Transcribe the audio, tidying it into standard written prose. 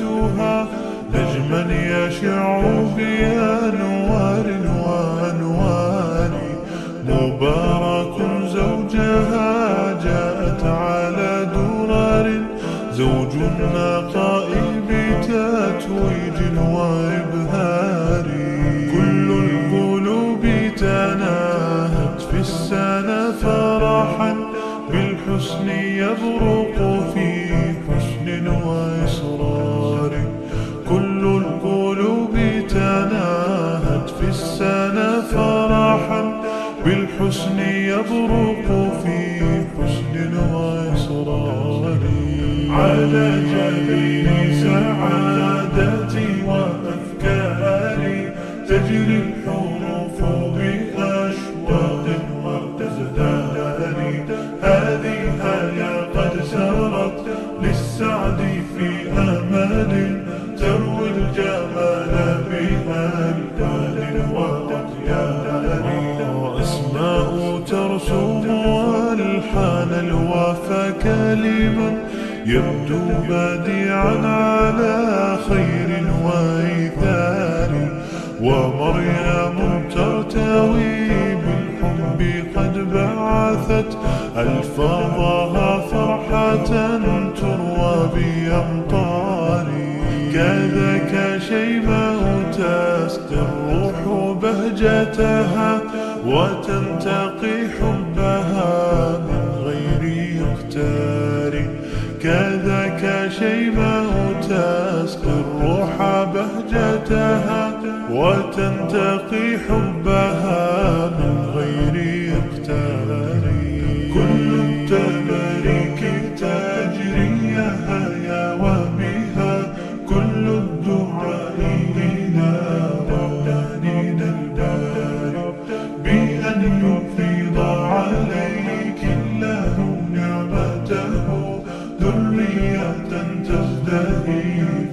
زوجها نجما يشع بأنوار وأنوار. مبارك زوجها جاءت على درر، زوج النقاء بتتويج وإبهار. كل القلوب تناهت في السنة فرحا، بالحسن يبرق في حسن وإصرار. كل القلوب تناهت في السنة فرحا، بالحسن يبرق في حسن وإصرار. على جبين سعادتي وأفكاري تجري الحروف بأشواق وتزدهر. هذه هيا قد سارت للسعد في أمل، تروي الجمال بألوان وأطيار. أسماء ترسم ألحان الوفا كلما يبدو بديعا على خير وإيثار. ومريم ترتوي بالحب قد بعثت ألفاظها فرحة تروى بأمطار. كذاك شيماء تسقي الروح بهجتها، وتنتقي حبها من غير يختار. كذاك شيماء تسقي الروح بهجتها، وتنتقي حبها من غير يختار. كل التباريك تجري هيا وبها، كل الدعاء إلى ربانينا الباري، بأن يفيض عليك الله نعمته ذرية تزدهي